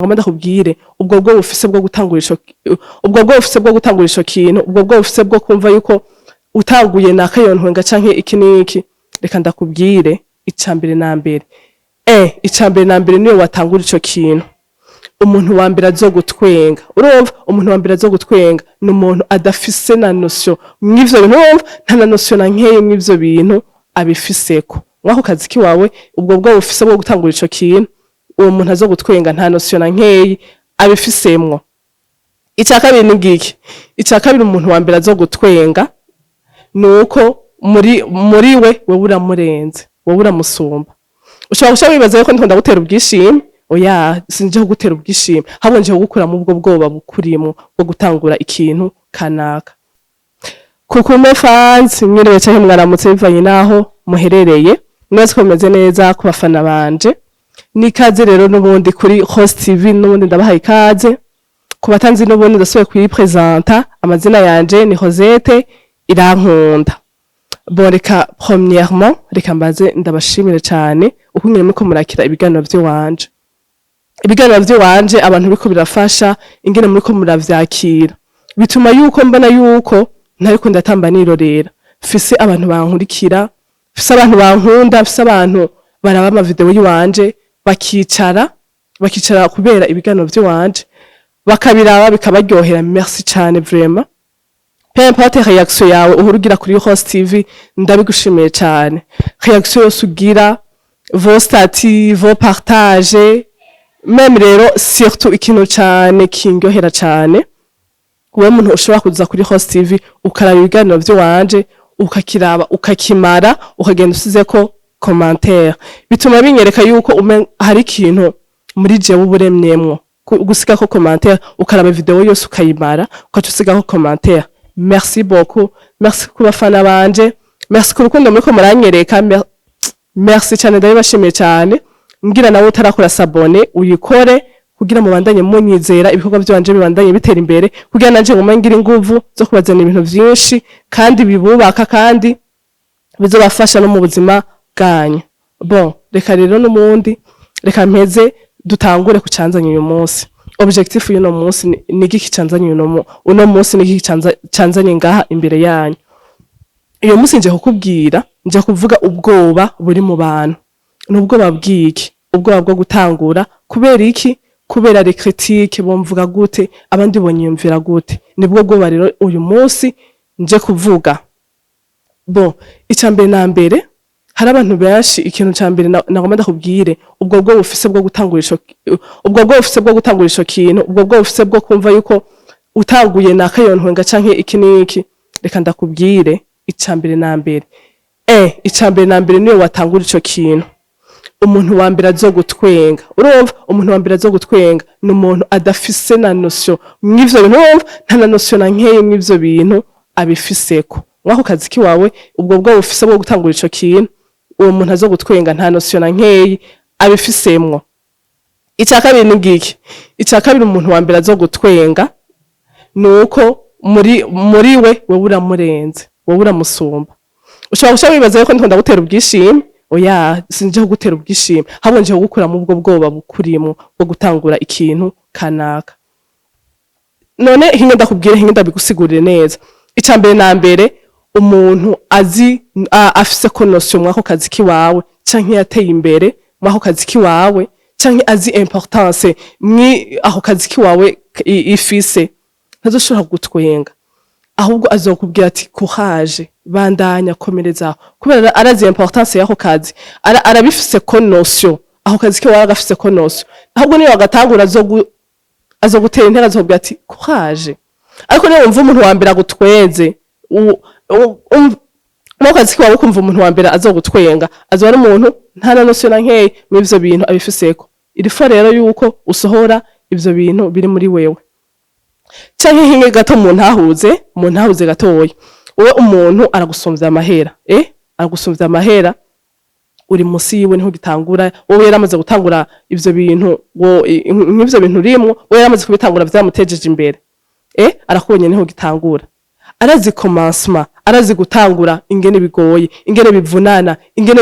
ngoma ndakubwire ubwo bwo bufise bwo gutangurisha kintu ubwo bwo bufise bwo kumva yuko utanguye nakayontwenga canke iki niki reka ndakubwire icambere na mbere icambere na mbere niyo watangura ico kintu umuntu wa mbere azogutwenga urumva umuntu wa mbere azogutwenga ni umuntu adafise na notion mw'ivyo bintu urumva nta na notion na nkeye mw'ivyo bintu abifiseko mwako kazi kiwawe ubwo bwo bufise bwo gutangura ico kintu uwo muntu azogutwenga nta notion na nkeye abifisemwo icakabiri ni giki icakabiri umuntu wa mbere azogutwenga nuko muri we uramurenze wowe uramusumba ushobora gushaka wibaza yuko ndikunda gutera ubwishime oya sinje gutera ubwishime habonje gukura mu bwo bwoba bukurimo bwo gutangura ikintu kanaka kukume fans mwiriwe cyane mwaramutse bivanye naho muherereye mwese komeze neza ku bafana banje nikaze rero nubundi kuri Host TV nubundi ndabahaye ikaze ku batanzi nubundi ndasubiye kuyipresenta amazina yanje ni Rosette Irankunda boreka premièrement reka mbaze ndabashimire cyane uko mwemwe ko murakira ibiganiro by'iwanje abantu biko birafasha ingene muri ko muravyakira bituma yuko mbona yuko ntariko ndatamba nirorera fise abantu bankurikira fise abantu bankunda fise abantu baraba ama video yiwanje bakicara kubera ibiganiro by'iwanje bakabiraba bikabaryohera merci cyane vraiment peu importe réaction yawe uhurugira kuri Host TV ndabigushimiye cyane réaction yose ugira vos stati vos partages même rero surtout ikintu cyane kingohera cyane uwo muntu ushobora kuza kuri Host TV ukaraba ibiganiro by'iwanje ukakiraba ukakimara ukagenda usizeko commentaire bituma binyereka yuko hari ikintu muri jewe uburemyemwo gusigako commentaire ukaraba video yose ukayimara ukacusigako commentaire merci beaucoup merci ku bafana banje merci ku rukundo muri ko muranyereka merci cyane ndabashimiye cyane ngira nawe utarakora sabone uyikore kugira mu bandanye munyizera ibikorwa byanje bibandanye bitera imbere kugira nanje ngoma ngira inguvu zo kubazana ibintu byinshi kandi bibubaka kandi bizobafasha no mu buzima bwanyu bon reka rero n'umundi reka mpeze dutangure kucanzanya uyu munsi objectif y'uno munsi ni giki canzanya uno munsi ni giki canzanya ngaha imbere yanyu iyo munsi nje kukubwira nje kuvuga ubwoba buri mu bantu n'ubwoba bwiki ubwoba bwo gutangura kubera iki kubera les critiques bomvuga gute abandi bonyumvira gute nibwo bwoba rero uyu munsi nje kuvuga bon icambere na mbere hari abantu benshi ikintu cyambere nagomba ndakubwire ubwo bwo bufise bwo gutangurisha kintu ubwo bwo bufise bwo kumva yuko utanguye nakayontwenga canke iki niki reka ndakubwire icambere na mbere niyo watangura ico kintu umuntu wa mbere azogutwenga urumva umuntu wa mbere azogutwenga ni umuntu adafise na notion mw'ivyo bintu urumva nta na notion na nkeye mw'ivyo bintu abifiseko mwako kazi kiwawe ubwo bwo bufise bwo gutangura ico kintu uwo muntu azogutwenga nta notion na nkeye abifisemwo icakabiri ni giki icakabiri umuntu wa mbere azogutwenga nuko muri we uramurenze wowe uramusumba ushobora gushaka wibaza yuko ndikunda gutera ubwishime oya sinje gutera ubwishime habonje gukura mu bwo bwoba bukurimo bwo gutangura ikintu kanaka none hinge ndakubwire hinge ndabigusigurire neza icambere na mbere umuntu azi afise ko notion mwako kazi kiwawe canke yateye imbere mwako kazi kiwawe canke azi importance aho kazi kiwawe ifise ntazoshobora gutwenga ahubwo azokubwira ati courage bandanya komereza kubera arazi importance yako kazi arabifise ko notion aho kazi kiwawe agafise ko notion ahubwo niyo agatangura azogutera intera azokubwira ati courage ariko niyo wumva umuntu wa mbere agutweze kazi kiwawe kumva umuntu wa mbere azogutwenga azoba n'umuntu nta na notion na nkeye mw'ivyo bintu abifiseko irifo rero yuko usohora ivyo bintu biri muri wewe canke hinge gato mu ntahuze gatoya wowe umuntu aragusumvya amahera uri musi yiwe niho gitangura wowe yaramaze gutangura ivyo bintu nk'ivyo bintu rimwe wowe yaramaze kubitangura vyamutejeje imbere arakubonye niho gitangura arazi commencement arazi gutangura ingene bigoye ingene bivunana ingene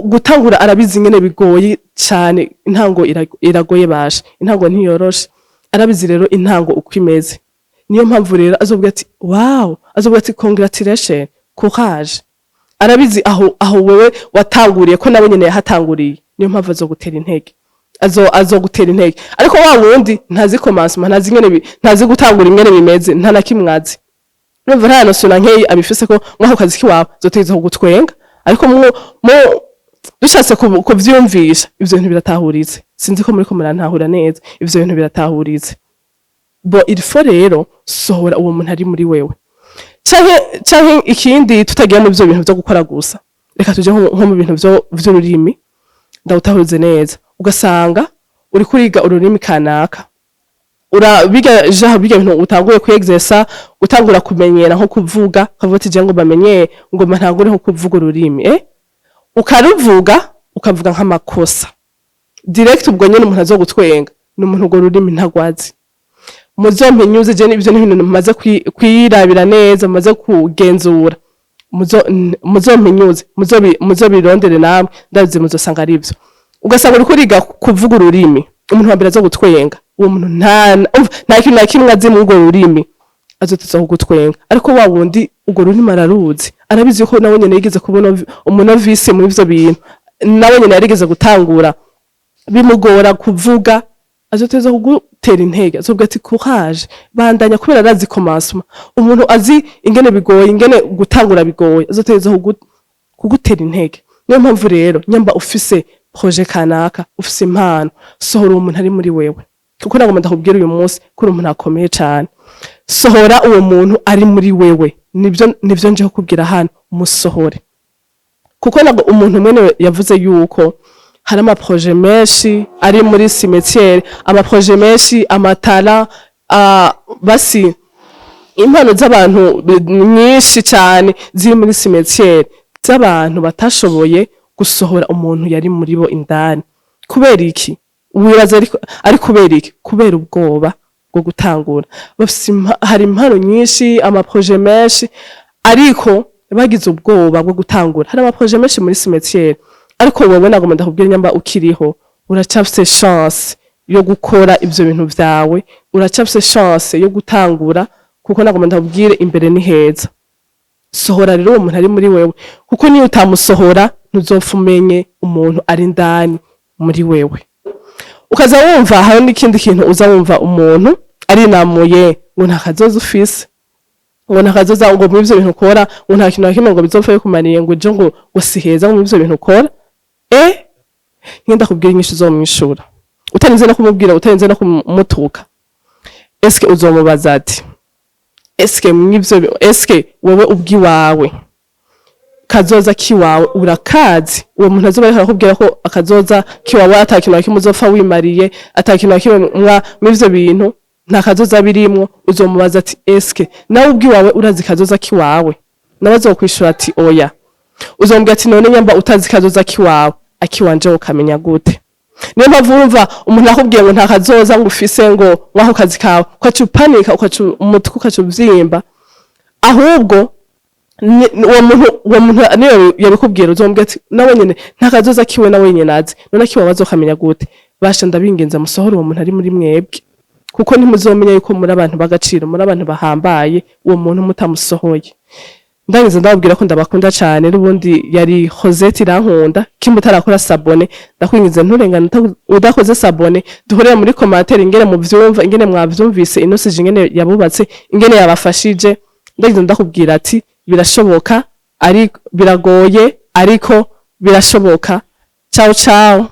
gutangura arabizi ingene bigoye cane intango iragoye basha intango ntiyoroshe arabizi rero intango uko imeze niyo mpamvu rero azovuga ati wow azovuga ati congratulation courage arabizi aho wewe watanguriye ko nawe nyene yahatanguriye niyo mpamvu azogutera intege azogutera intege ariko wa wundi ntazi commencement ntazi gutangura ingene bimeze nta nakimwazi numva nta nosuna nkeyi abifise ko mwaho kazi kiwawe zotegeza kugutwenga ariko mu dushatse kuvyumvisha ivyo bintu biratahuritse sinzi ko muri ko murantahura neza ivyo bintu biratahuritse bo il faut rero sohora uwo muntu ari muri wewe canke ikindi tutagiye mu byo bintu byo gukora gusa reka tuje nko mu bintu vy'ururimi ndawutahuze neza ugasanga uri kuriga ururimi kanaka biga bintu utanguye kwexersa utangura kumenyera nko kuvuga kavuga ati je ngo bamenye ngo ntangure nko kuvuga ururimi ukaruvuga ukavuga nk'amakosa direct ubwo nyene umuntu azogutwenga n'umuntu ngo ururimi ntagwazi muzompenyuze je n'ibyo n'ibintu maze kwirabira neza maze kugenzura muzompenyuze muzobirondere namwe ndabize muzosanga ari byo ugasanga uri kuriga kuvuga ururimi umuntu wambere azogutwenga uwo muntu nta kintu na kimwe azi mu urwo rurimi azoteza kugutwenga ariko wa wundi urwo rurimi araruzi arabizi ko nawe nyene yigeze kubona umunovisi muri ivyo bintu nawe nyene yarigeze gutangura bimugora kuvuga azoteza kugutera intege azovuga ati courage bandanya kubera arazi commencement umuntu azi ingene bigoye ingene gutangura bigoye azoteza kugutera intege niyo mpamvu rero nyamba ufise projet kanaka ufise impano sohora uwo muntu ari muri wewe kuko nagomba ndakubwira uyu munsi kuri umuntu akomeye cyane sohora uwo muntu ari muri wewe nivyo nje kukubwira hano musohore kuko nago umuntu mwene yavuze yuko hari amaprojet menshi ari muri cimetière amaprojet menshi amatara basi impano z'abantu nyinshi cyane ziri muri cimetière z'abantu batashoboye gusohora umuntu yari muri bo indani kubera iki wibaza ari kubera iki kubera ubwoba bwo gutangura hari impano nyinshi amaprojet menshi ariko bagize ubwoba bwo gutangura hari amaprojet menshi muri cimetière ariko wowe nagomba ndakubwira nyamba ukiriho uracafise chance yo gukora ivyo bintu vyawe uracafise chance yo gutangura kuko nagomba ndakubwire imbere ni heza sohora rero uwo muntu ari muri wewe kuko niyo utamusohora ntuzopfumenye umuntu ari indani muri wewe ukaza wumva hari n'ikindi kintu uza wumva umuntu ari namuye ngo nta kazoza ufise ngo nta kazoza ngo mu ivyo bintu ukora ngo nta kintu nakimwe ngo bizopfa kumaniye ngo ejo ngo siheza mu ivyo bintu ukora ngenda kubwira inyishu uzomwishura utarinze no kumubwira utarinze no kumutuka eske uzomubaza ati eske wewe ubwiwawe kazoza kiwawe urakazi uwo muntu azoba arakubwira ko akazoza kiwawe atakintu kimuzopfa wimariye atakintu nakimwe mw'ivyo bintu nta kazoza birimwo uzomubaza ati eske nawe ubwiwawe urazi kazoza kiwawe nawe azokwishura ati oya uzombwira ati none nyamba utazi kazoza kiwawe akiwanje ukamenya gute niyo mpamvu wumva umuntu akubwiye ngo nta kazoza ngo ufise ngo waho kazi kawe ukacupanika umutwe ukacuvyimba ahubwo uwo muntu niyo yabikubwira uzombwira ati nawe nyene nta kazoza kiwe nawe nyene azi none kiwe bazokamenya gute basha ndabingenza musohora uwo muntu ari muri mwebwe kuko ntimuzomenya yuko muri abantu bagaciro muri abantu bahambaye uwo muntu mutamusohoye ndangiza ndababwira ko ndabakunda cyane n'ubundi yari Josette irankunda kimutarakora sabone ndakwingiza nturengana udakoze sabone duhurira muri commentaire ingene mu vyumva ingene mwavyumvise inosije ingene yabubatse ingene yabafashije ndangiza ndakubwira ati birashoboka ari biragoye ariko birashoboka ciao ciao